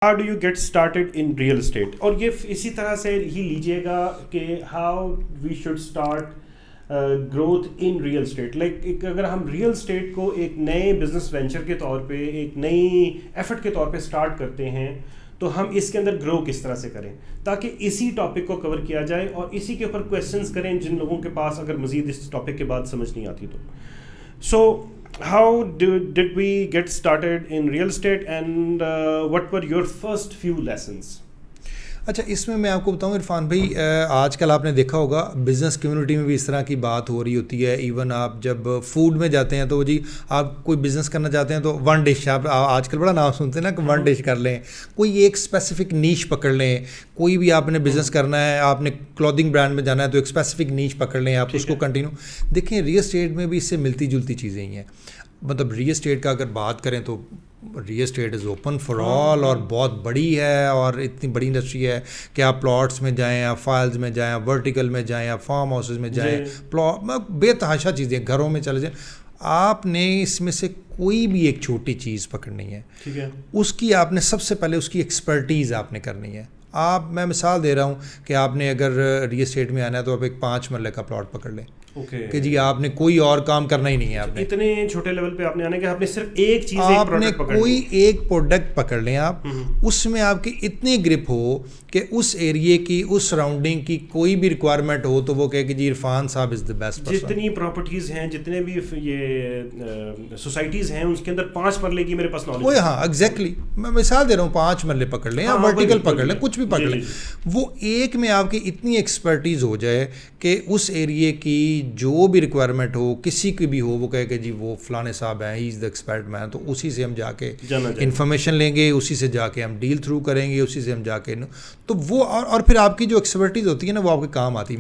How do you get started in real estate, اور یہ اسی طرح سے ہی لیجیے گا کہ how we should start growth in real estate. Like اگر ہم ریئل اسٹیٹ کو ایک نئے بزنس وینچر کے طور پہ, ایک نئی ایفرٹ کے طور پہ اسٹارٹ کرتے ہیں, تو ہم اس کے اندر گرو کس طرح سے کریں تاکہ اسی ٹاپک کو کور کیا جائے اور اسی کے اوپر کویشچنس کریں جن لوگوں کے پاس اگر مزید اس ٹاپک کے بعد سمجھ نہیں آتی تو. سو how did we get started in real estate and what were your first few lessons? اچھا, اس میں آپ کو بتاؤں عرفان بھائی, آج کل آپ نے دیکھا ہوگا بزنس کمیونٹی میں بھی اس طرح کی بات ہو رہی ہوتی ہے. ایون آپ جب فوڈ میں جاتے ہیں تو جی آپ کوئی بزنس کرنا چاہتے ہیں تو ون ڈش, آپ آج کل بڑا نام سنتے ہیں نا کہ ون ڈش کر لیں, کوئی ایک اسپیسیفک نیش پکڑ لیں. کوئی بھی آپ نے بزنس کرنا ہے, آپ نے کلودنگ برانڈ میں جانا ہے تو ایک اسپیسیفک نیش پکڑ لیں, آپ اس کو کنٹینیو دیکھیں. ریئل اسٹیٹ میں بھی اس سے ملتی جلتی چیزیں ہی ہیں. مطلب ریئل اسٹیٹ کا اگر بات کریں تو real state is open for all, اور بہت بڑی ہے اور اتنی بڑی انڈسٹری ہے کہ آپ پلاٹس میں جائیں, آپ فائلز میں جائیں, آپ ورٹیکل میں جائیں, آپ فارم ہاؤسز میں جائیں, بے تحاشا چیزیں, گھروں میں چلے جائیں. آپ نے اس میں سے کوئی بھی ایک چھوٹی چیز پکڑنی ہے, ٹھیک ہے, اس کی آپ نے سب سے پہلے اس کی ایکسپرٹیز آپ نے کرنی ہے. میں مثال دے رہا ہوں کہ آپ نے اگر ریئل اسٹیٹ میں آنا ہے تو آپ ایک 5 مرلے کا پلاٹ پکڑ لیں کہ جی آپ نے کوئی اور کام کرنا ہی نہیں ہے. آپ نے اتنے چھوٹے لیول پہ آپ نے آنا کہ آپ نے صرف ایک چیز, آپ نے کوئی ایک پروڈکٹ پکڑ لیں, آپ اس میں آپ کی اتنی گرپ ہو کہ اس ایریے کی, اس سراؤنڈنگ کی کوئی بھی ریکوائرمنٹ ہو تو وہ کہے کہ جی عرفان صاحب از دی بیسٹ پرسن. جتنی پراپرٹیز ہیں, جتنے بھی یہ سوسائٹیز ہیں, اس کے اندر 5 مرلے کی میرے پاس نالج ہے. ہاں ایگزیکٹلی, میں مثال دے رہا ہوں, 5 مرلے پکڑ لیں یا ورٹیکل پکڑ لیں, کچھ بھی پکڑ لیں. وہ ایک میں آپ کی اتنی ایکسپرٹیز ہو جائے کہ اس ایریے کی جو بھی ریکوائرمنٹ ہو, کسی کی بھی ہو, وہ کہے کہ جی وہ فلانے صاحب ہیں, ہی از دا ایکسپرٹ مین, تو اسی سے ہم جا کے انفارمیشن لیں گے, اسی سے جا کے ہم ڈیل تھرو کریں گے, اسی سے ہم جا کے, تو وہ اور پھر آپ کی جو ایکسپرٹیز ہوتی ہے نا وہ آپ کے کام آتی ہے.